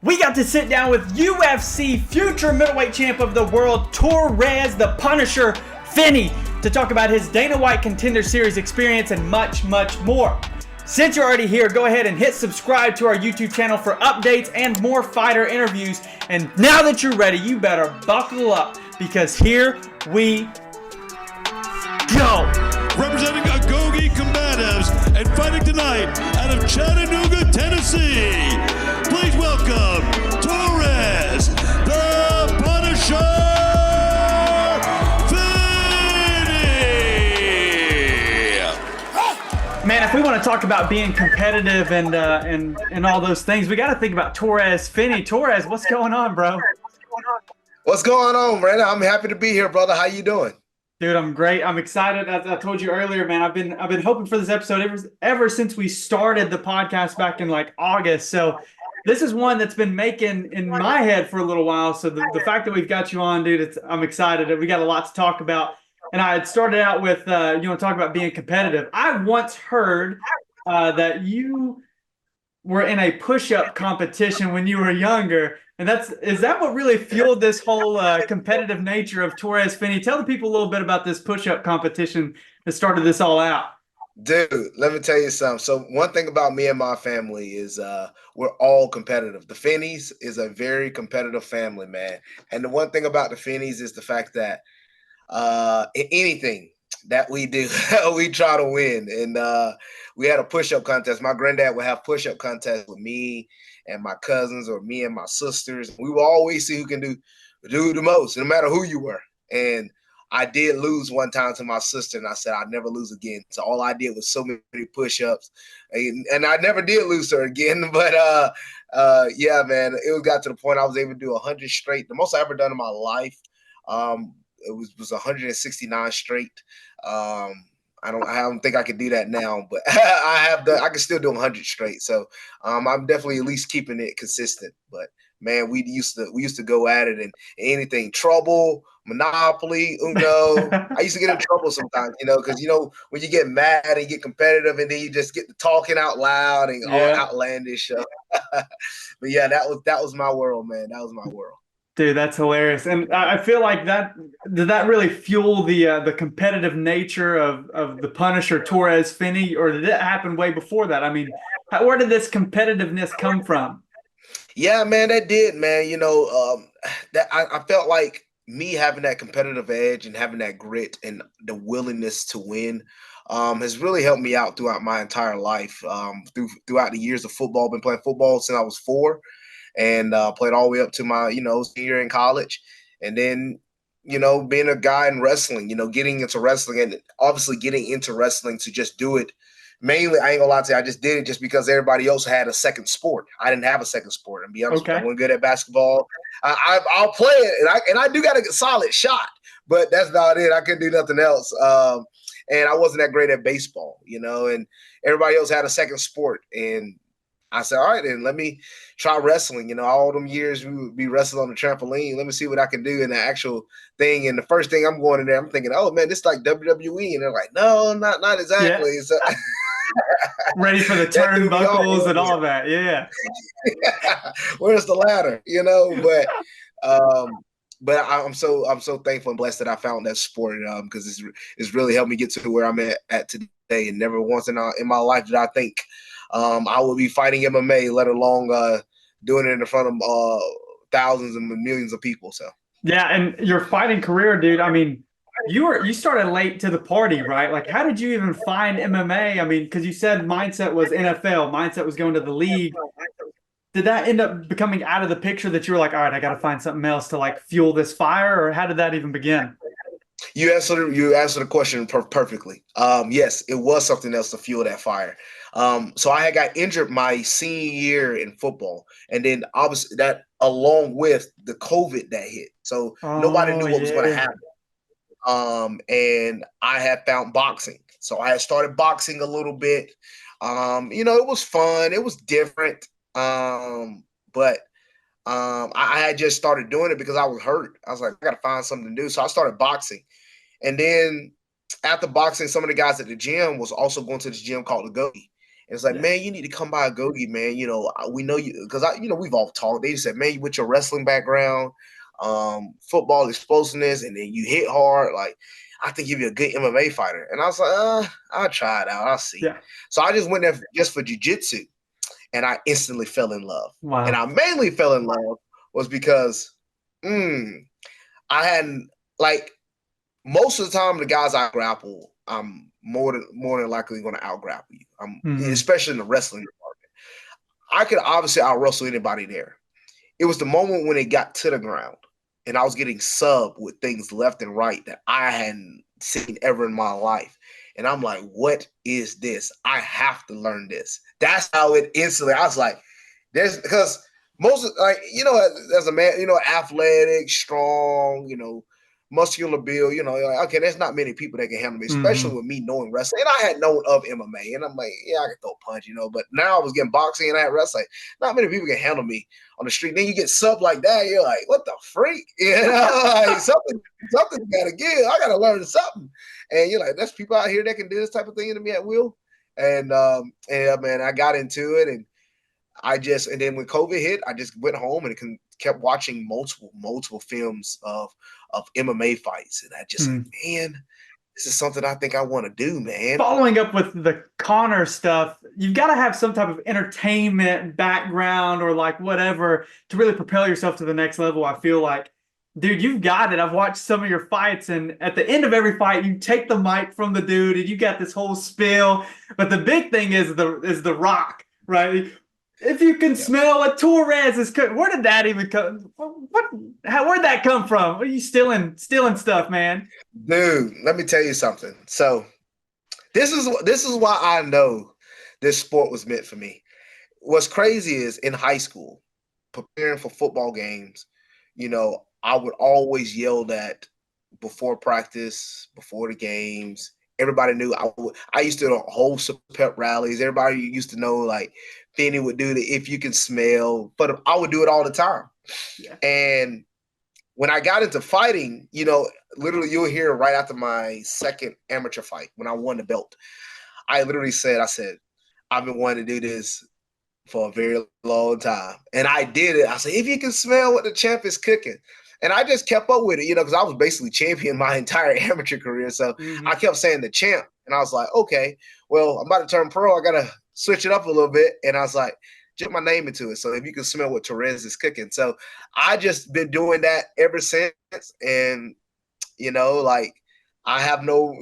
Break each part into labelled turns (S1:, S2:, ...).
S1: We got to sit down with UFC future middleweight champ of the world, Torrez, the Punisher, Finney, to talk about his Dana White Contender Series experience and much, much more. Since you're already here, go ahead and hit subscribe to our YouTube channel for updates and more fighter interviews. And now that you're ready, you better buckle up because here we go.
S2: Representing Agoge Combatives and fighting tonight out of Chattanooga, Tennessee, please welcome Torrez, the Punisher, Finney.
S1: Man, if we want to talk about being competitive and all those things, we got to think about Torrez. Finney, Torrez, what's going on, bro?
S3: What's going on, Brandon? I'm happy to be here, brother. How you doing?
S1: Dude, I'm great. I'm excited. As I told you earlier, man, I've been hoping for this episode ever since we started the podcast back in like August. So this is one that's been making in my head for a little while. So the fact that we've got you on, dude, I'm excited. We got a lot to talk about. And I had started out with you want to talk about being competitive. I once heard that you were in a push-up competition when you were younger. And is that what really fueled this whole competitive nature of Torrez Finney? Tell the people a little bit about this push-up competition that started this all out.
S3: Dude, let me tell you something. So one thing about me and my family is we're all competitive. The Finneys is a very competitive family, man. And the one thing about the Finneys is the fact that in anything that we do, we try to win. And we had a push-up contest. My granddad would have push-up contests with me and my cousins or me and my sisters. We will always see who can do the most, no matter who you were. And I did lose one time to my sister, and I said I'd never lose again. So all I did was so many push-ups, and I never did lose her again. But yeah, man, it got to the point I was able to do 100 straight. The most I ever done in my life, it was 169 straight. I don't think I could do that now, but I can still do 100 straight. So I'm definitely at least keeping it consistent. But man, we used to go at it and anything, trouble, Monopoly, Uno. I used to get in trouble sometimes, because when you get mad and get competitive, and then you just get to talking out loud and all outlandish. But yeah, that was my world, man. That was my world.
S1: Dude, that's hilarious. And I feel like did that really fuel the competitive nature of the Punisher Torrez Finney, or did it happen way before that? I mean, where did this competitiveness come from?
S3: Yeah, man, that did, man. That I felt like me having that competitive edge and having that grit and the willingness to win has really helped me out throughout my entire life. Throughout the years of football, been playing football since I was 4. And played all the way up to my, senior year in college. And then, being a guy in wrestling, getting into wrestling and obviously getting into wrestling to just do it. Mainly, I ain't gonna lie to you, I just did it just because everybody else had a second sport. I didn't have a second sport. And be honest with you, I wasn't good at basketball. I'll play it, and I do got a solid shot, but that's about it. I couldn't do nothing else. And I wasn't that great at baseball, and everybody else had a second sport. And I said, all right, then let me try wrestling. All them years we would be wrestling on the trampoline. Let me see what I can do in the actual thing. And the first thing I'm going in there, I'm thinking, oh man, this is like WWE. And they're like, no, not exactly. Yeah. So,
S1: ready for the turnbuckles and all that. Yeah.
S3: Where's the ladder? But I'm so thankful and blessed that I found that sport because it's really helped me get to where I'm at today. And never once in my life did I think I would be fighting MMA, let alone doing it in front of thousands and millions of people. So
S1: yeah, and your fighting career, dude. I mean, you started late to the party, right? Like, how did you even find MMA? I mean, because you said mindset was NFL, mindset was going to the league. Did that end up becoming out of the picture that you were like, all right, I got to find something else to like fuel this fire, or how did that even begin?
S3: You answered the question perfectly. Yes, it was something else to fuel that fire. So I had got injured my senior year in football, and then obviously that along with the COVID that hit. So nobody knew what was going to happen. And I had found boxing. So I had started boxing a little bit. It was fun. It was different. But I had just started doing it because I was hurt. I was like, I got to find something to do. So I started boxing. And then after boxing, some of the guys at the gym was also going to this gym called the Gogi. it's like,
S1: Yeah.
S3: man, you need to come by Agogi, man. We know you because we've all talked. They said, man, with your wrestling background, football explosiveness, and then you hit hard. Like, I think you'd be a good MMA fighter. And I was like, I'll try it out. I'll see.
S1: Yeah.
S3: So I just went there just for jiu-jitsu, and I instantly fell in love.
S1: Wow.
S3: And I mainly fell in love was because I hadn't, like, most of the time the guys I grapple, I'm more than likely going to out grapple you. Especially in the wrestling department. I could obviously out wrestle anybody there. It was the moment when it got to the ground and I was getting subbed with things left and right that I hadn't seen ever in my life. And I'm like, what is this? I have to learn this. That's how it instantly, I was like, because most of, like, as a man, athletic, strong, muscular build, like, okay, there's not many people that can handle me, especially with me knowing wrestling. And I had known of MMA, and I'm like, yeah, I can throw a punch, but now I was getting boxing and I had wrestling. Not many people can handle me on the street. Then you get subbed like that, you're like, what the freak? Like, something gotta give. I gotta learn something. And you're like, there's people out here that can do this type of thing to me at will. And man, I got into it, and then when COVID hit, I just went home and kept watching multiple films of MMA fights. And I just like, man, this is something I think I want to do, man.
S1: Following up with the Connor stuff, you've got to have some type of entertainment background or like whatever to really propel yourself to the next level. I feel like, dude, you've got it. I've watched some of your fights, and at the end of every fight, you take the mic from the dude and you got this whole spiel. But the big thing is the Rock, right? If you can smell what Torrez is cooking, where did that even come? Where'd that come from? What are you stealing stuff, man?
S3: Dude, let me tell you something. So this is why I know this sport was meant for me. What's crazy is in high school, preparing for football games, I would always yell that before practice, before the games. Everybody knew I used to host pep rallies. Everybody used to know, like, Finney would do the if you can smell, but I would do it all the time. Yeah. And when I got into fighting, literally you'll hear right after my second amateur fight when I won the belt, I literally said, I've been wanting to do this for a very long time. And I did it. I said, if you can smell what the champ is cooking. And I just kept up with it, because I was basically champion my entire amateur career. So I kept saying the champ. And I was like, okay, well, I'm about to turn pro. I got to switch it up a little bit. And I was like, put my name into it. So if you can smell what Torrez is cooking. So I just been doing that ever since. And, like, I have no,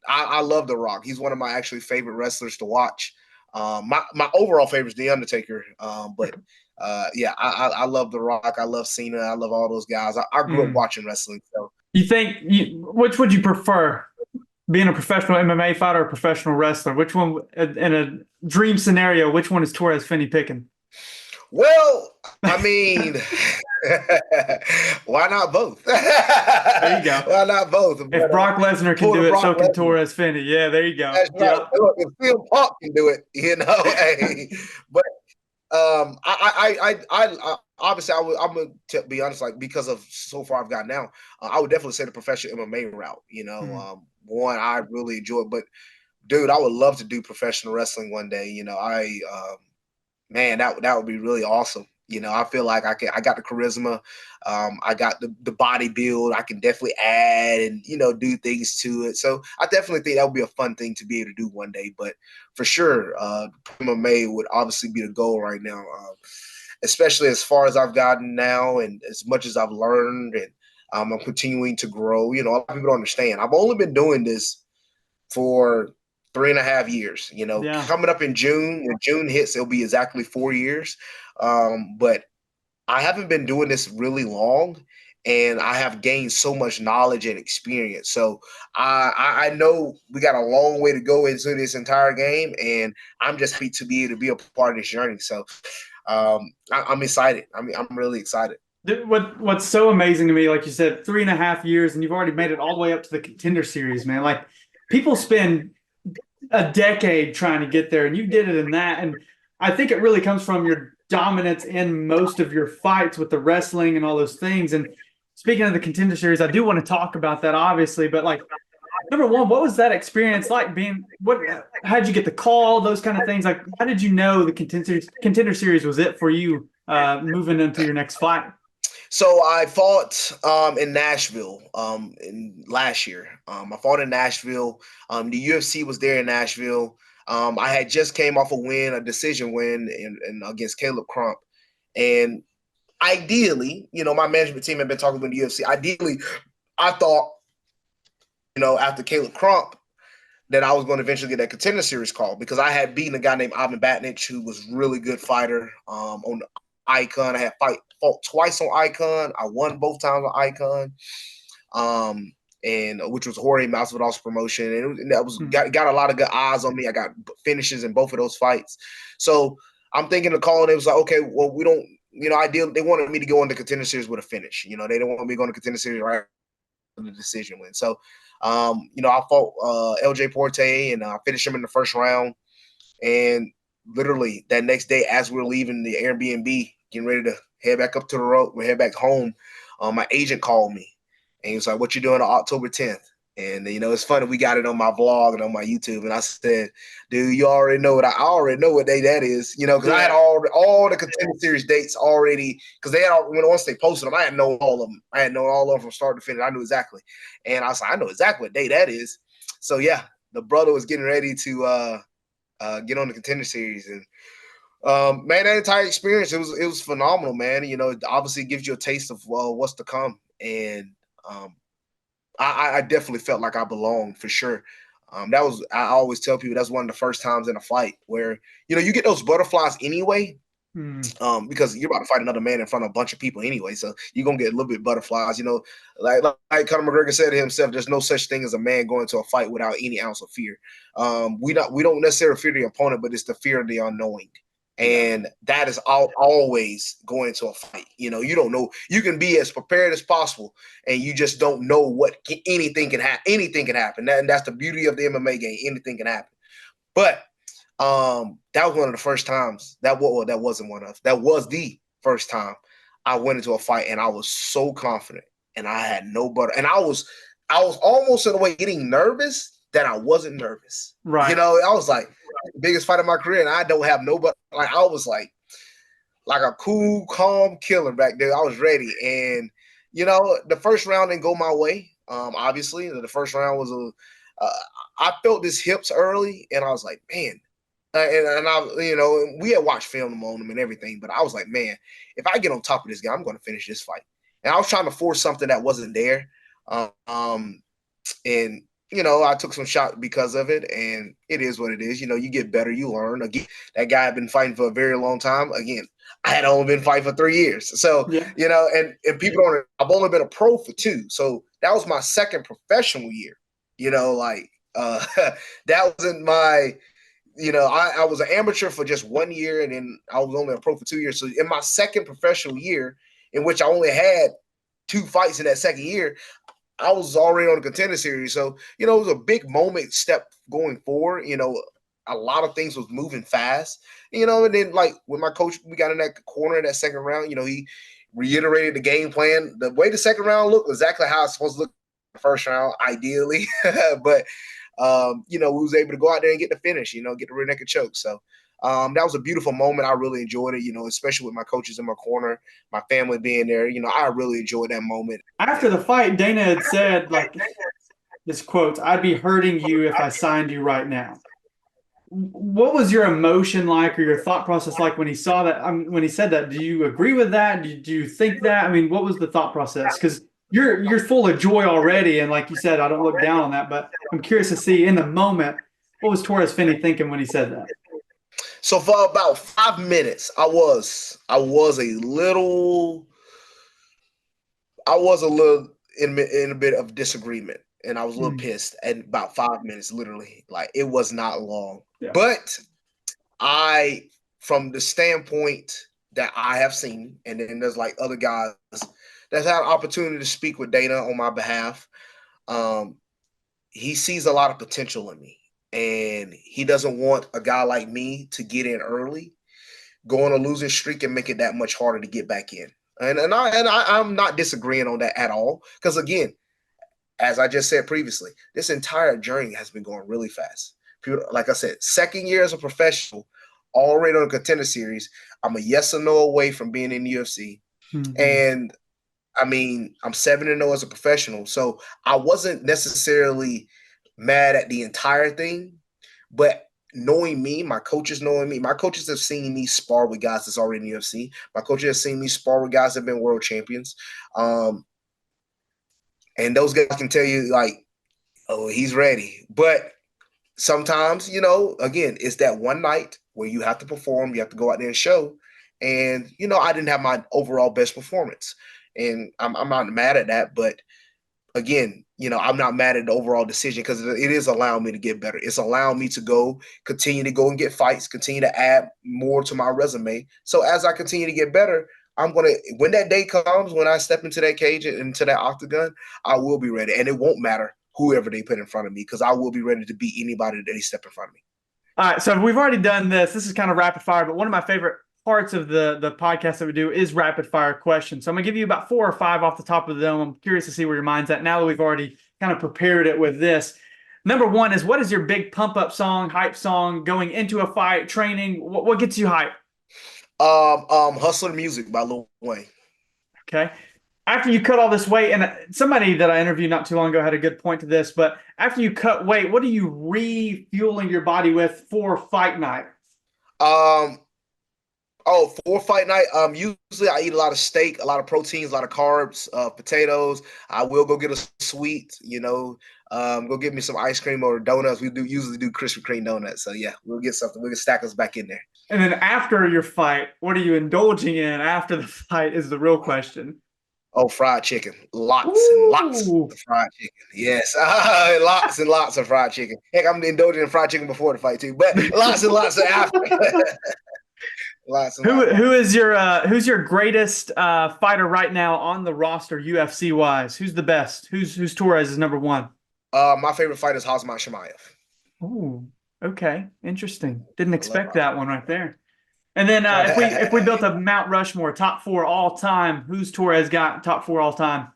S3: I love The Rock. He's one of my actually favorite wrestlers to watch. My overall favorite is The Undertaker. But I love The Rock. I love Cena. I love all those guys. I grew up watching wrestling. So
S1: you think which would you prefer, being a professional MMA fighter or a professional wrestler? Which one, in a dream scenario, which one is Torrez Finney picking?
S3: Well, I mean, why not both?
S1: There you go.
S3: Why not both?
S1: If Brock Lesnar can do it, so can Torrez Finney. Yeah, there you go.
S3: That's right. Look, if CM Punk can do it, hey. But I obviously I'm gonna be honest, like, because of so far I've got now, I would definitely say the professional MMA route. One I really enjoy, but dude, I would love to do professional wrestling one day. Man, that would be really awesome. I feel like I got the charisma, I got the body build. I can definitely add and do things to it. So I definitely think that would be a fun thing to be able to do one day. But for sure, MMA would obviously be the goal right now, especially as far as I've gotten now and as much as I've learned, and I'm continuing to grow. A lot of people don't understand. I've only been doing this for 3.5 years. Coming up in June, when June hits, it'll be exactly 4 years. But I haven't been doing this really long, and I have gained so much knowledge and experience. So I know we got a long way to go into this entire game, and I'm just happy to be able to be a part of this journey. So I'm excited. I'm really excited.
S1: What's so amazing to me, like you said, 3.5 years, and you've already made it all the way up to the Contender Series, man. Like, people spend a decade trying to get there, and you did it in that. And I think it really comes from your dominance in most of your fights with the wrestling and all those things. And speaking of the Contender Series, I do want to talk about that, obviously, but like, number one, what was that experience like being, how did you get the call, those kind of things? Like, how did you know the contender series was it for you moving into your next fight?
S3: So I fought in Nashville in last year. I fought in Nashville. The UFC was there in Nashville. I had just came off a decision win in against Caleb Crump. And ideally, my management team had been talking with the UFC. Ideally, I thought, after Caleb Crump, that I was going to eventually get that contender series call because I had beaten a guy named Ivan Batnich, who was a really good fighter on Icon. I had fought twice on Icon. I won both times on Icon, and which was Jorge Masvidal's promotion, and that was got a lot of good eyes on me. I got finishes in both of those fights, so I'm thinking the call, and it was like, okay, well, we don't, ideally they wanted me to go into contender series with a finish. They didn't want me to go into contender series right after the decision win. So, I fought LJ Porte, and I finished him in the first round, and literally that next day, as we're leaving the Airbnb, getting ready to head back up to the road, we head back home, my agent called me, and he was like, "What you doing on October 10th?" And it's funny, we got it on my vlog and on my YouTube, and I said, "Dude, you already know I already know what day that is, because I had all the contender series dates already, because they had once they posted them, I had known all of them. I had known all of them from start to finish. I knew exactly, and I was like, I know exactly what day that is. So yeah, the brother was getting ready to get on the contender series, and man, that entire experience, it was phenomenal, man. It obviously gives you a taste of what's to come, and I definitely felt like I belonged for sure. I always tell people that's one of the first times in a fight where you get those butterflies anyway, because you're about to fight another man in front of a bunch of people anyway, so you're gonna get a little bit butterflies. Like Conor McGregor said to himself, "There's no such thing as a man going to a fight without any ounce of fear." We don't necessarily fear the opponent, but it's the fear of the unknowing. And that is always going to a fight. You don't know. You can be as prepared as possible, and you just don't know anything can happen. Anything can happen. And that's the beauty of the MMA game. Anything can happen. But that was one of the first times. That wasn't one of. That was the first time I went into a fight, and I was so confident, and I had no butter. And I was almost in a way getting nervous that I wasn't nervous.
S1: Right.
S3: I was like, the biggest fight of my career, and I don't have nobody. Like, I was like a cool, calm killer back there. I was ready, and the first round didn't go my way. Obviously, the first round was I felt his hips early, and I was like, man. And I, we had watched film on him and everything, but I was like, man, if I get on top of this guy, I'm going to finish this fight. And I was trying to force something that wasn't there. And I took some shots because of it, and it is what it is. You get better, you learn. Again, that guy had been fighting for a very long time. Again, I had only been fighting for 3 years. So, and people don't, I've only been a pro for 2. So that was my second professional year. That wasn't my, I was an amateur for just 1 year, and then I was only a pro for 2 years. So in my second professional year, in which I only had 2 fights in that second year, I was already on the contender series. So, it was a big step going forward. A lot of things was moving fast, and then like with my coach, we got in that corner in that second round, he reiterated the game plan. The way the second round looked was exactly how it's supposed to look in the first round, ideally. But, we was able to go out there and get the finish, get the rear naked choke. So, that was a beautiful moment. I really enjoyed it, especially with my coaches in my corner, my family being there. I really enjoyed that moment.
S1: After the fight, Dana had said, like, this quote, "I'd be hurting you if I signed you right now." What was your emotion like, or your thought process like when he saw that? When he said that, do you agree with that? Do you think that? I mean, what was the thought process? Because you're full of joy already, and like you said, I don't look down on that. But I'm curious to see in the moment, what was Torrez Finney thinking when he said that?
S3: So for about 5 minutes, I was a little in a bit of disagreement, and I was a little pissed at about 5 minutes, literally. Like, it was not long. Yeah. But from the standpoint that I have seen, and then there's like other guys that's had an opportunity to speak with Dana on my behalf, he sees a lot of potential in me. And he doesn't want a guy like me to get in early, go on a losing streak, and make it that much harder to get back in. And I'm not disagreeing on that at all. Because again, as I just said previously, this entire journey has been going really fast. People, like I said, second year as a professional, already on a Contender Series. I'm a yes or no away from being in the UFC. And I mean, I'm 7-0 as a professional. So I wasn't necessarily mad at the entire thing, but knowing me, my coaches knowing me, my coaches have seen me spar with guys that's already in the UFC. My coaches have seen me spar with guys that have been world champions. And those guys can tell you, like, oh, he's ready. But sometimes, again, it's that one night where you have to perform, you have to go out there and show. And, I didn't have my overall best performance. And I'm not mad at that. But again, I'm not mad at the overall decision because it is allowing me to get better. It's allowing me to continue to go and get fights, continue to add more to my resume. So as I continue to get better, when that day comes, when I step into that cage, into that octagon, I will be ready. And it won't matter whoever they put in front of me because I will be ready to beat anybody that they step in front of me.
S1: All right, so we've already done this. This is kind of rapid fire, but one of my favorite parts of the podcast that we do is rapid fire questions. So I'm going to give you about 4 or 5 off the top of the dome. I'm curious to see where your mind's at now that we've already kind of prepared it with this. Number 1 is, what is your big pump-up song, hype song, going into a fight, training? What gets you hype?
S3: Hustle the Music by Lil Wayne.
S1: Okay. After you cut all this weight, and somebody that I interviewed not too long ago had a good point to this, but after you cut weight, what are you refueling your body with for fight night?
S3: For fight night, usually I eat a lot of steak, a lot of proteins, a lot of carbs, potatoes. I will go get a sweet, go get me some ice cream or donuts. We usually do Krispy Kreme donuts. So yeah, we'll get something. We'll get stackers back in there.
S1: And then after your fight, what are you indulging in after the fight is the real question.
S3: Oh, fried chicken. Lots and lots of fried chicken. Yes. Lots and lots of fried chicken. Heck, I'm indulging in fried chicken before the fight too, but lots and lots of after.
S1: Who's your greatest fighter right now on the roster, UFC wise? Who's the best? Who's Torrez is number 1?
S3: My favorite fighter is Khamzat Chimaev.
S1: Oh, okay, interesting. Didn't expect that one right there. And then if we built a Mount Rushmore top 4 all time, who's Torrez got top 4 all time?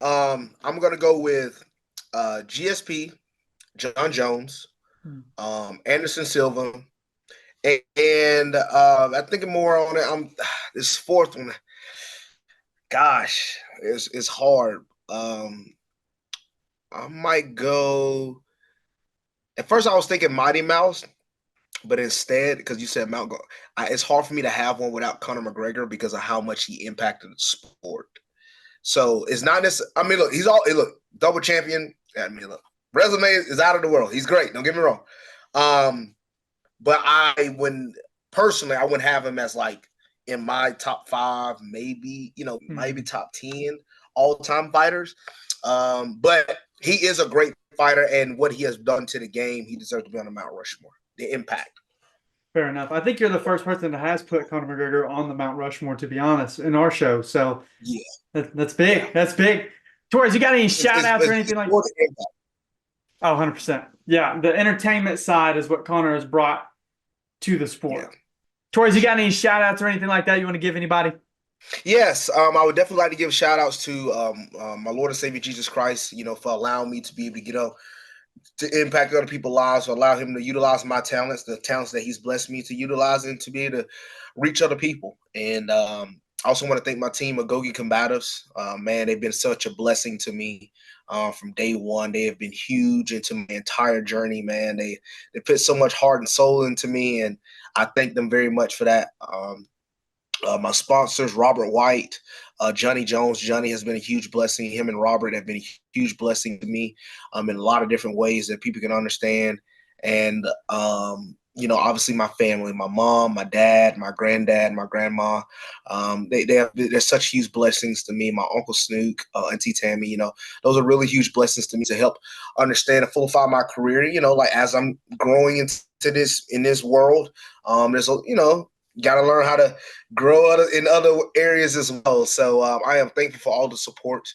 S3: I'm gonna go with GSP, John Jones, Anderson Silva. And I'm thinking more on it. This 4th one, gosh, it's hard. I might go. At first, I was thinking Mighty Mouse, but instead, because you said Mount, it's hard for me to have one without Conor McGregor because of how much he impacted the sport. So it's not necessarily. I mean, look, double champion. I mean, look, resume is out of the world. He's great. Don't get me wrong. But I wouldn't have him as like in my top 5, maybe, maybe top 10 all-time fighters. But he is a great fighter, and what he has done to the game, he deserves to be on the Mount Rushmore. The impact.
S1: Fair enough. I think you're the first person that has put Conor McGregor on the Mount Rushmore, to be honest, in our show. So yeah, that's big. Yeah. That's big. Torrez, you got any shout-outs or anything like that? Oh, 100%. Yeah, the entertainment side is what Conor has brought to the sport. Yeah. Torrez, you got any shout-outs or anything like that you want to give anybody?
S3: Yes, I would definitely like to give shout-outs to my Lord and Savior Jesus Christ, for allowing me to be able to get up to impact other people's lives, or allow him to utilize my talents, the talents that he's blessed me to utilize, and to be able to reach other people. And I also want to thank my team of Gogi Combatives. Man, they've been such a blessing to me from day one. They have been huge into my entire journey, man. They put so much heart and soul into me, and I thank them very much for that. My sponsors, Robert White, Johnny Jones. Johnny has been a huge blessing. Him and Robert have been a huge blessing to me in a lot of different ways that people can understand. And, obviously my family, my mom, my dad, my granddad, my grandma, they're such huge blessings to me. My Uncle Snook, Auntie Tammy, those are really huge blessings to me to help understand and fulfill my career. Like as I'm growing into this world, there's got to learn how to grow in other areas as well. So I am thankful for all the support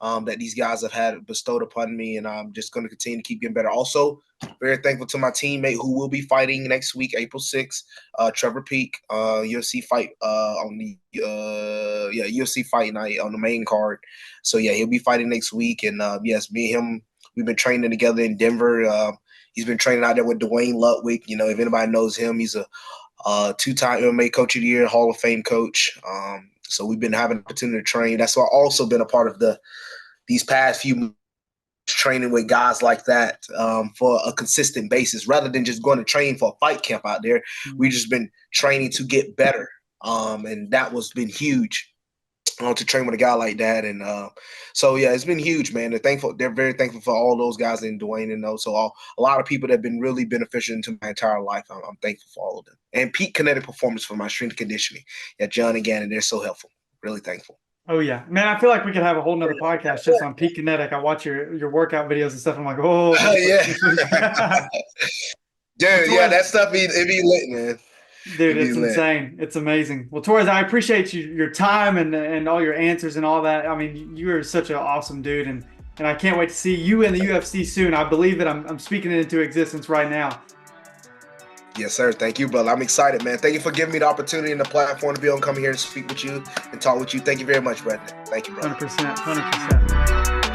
S3: that these guys have had bestowed upon me, and I'm just going to continue to keep getting better. Also, very thankful to my teammate who will be fighting next week, April 6th, Trevor Peak, UFC fight on the UFC Fight Night on the main card. So yeah, he'll be fighting next week. And yes, me and him, we've been training together in Denver. He's been training out there with Dwayne Ludwig. You know, if anybody knows him, he's a two-time MMA Coach of the Year, Hall of Fame coach. So we've been having an opportunity to train. That's why I've also been a part of these past few months training with guys like that for a consistent basis, rather than just going to train for a fight camp out there. We've just been training to get better, and that was been huge to train with a guy like that. And so yeah, it's been huge, man. They're very thankful for all those guys in Dwayne and those. So a lot of people that have been really beneficial into my entire life. I'm thankful for all of them. And Peak Kinetic Performance for my strength and conditioning. Yeah, John and Gannon, they're so helpful. Really thankful.
S1: Oh yeah, man! I feel like we could have a whole nother podcast just on Peak Kinetic. I watch your workout videos and stuff. I'm like, oh
S3: yeah, dude, yeah, that stuff it be lit, man.
S1: Dude, it's insane. It's amazing. Well, Torrez, I appreciate your time and all your answers and all that. I mean, you are such an awesome dude, and I can't wait to see you in the UFC soon. I believe that I'm speaking it into existence right now.
S3: Yes, sir. Thank you, brother. I'm excited, man. Thank you for giving me the opportunity and the platform to be able to come here and speak with you and talk with you. Thank you very much, Brandon. Thank you, brother.
S1: 100%.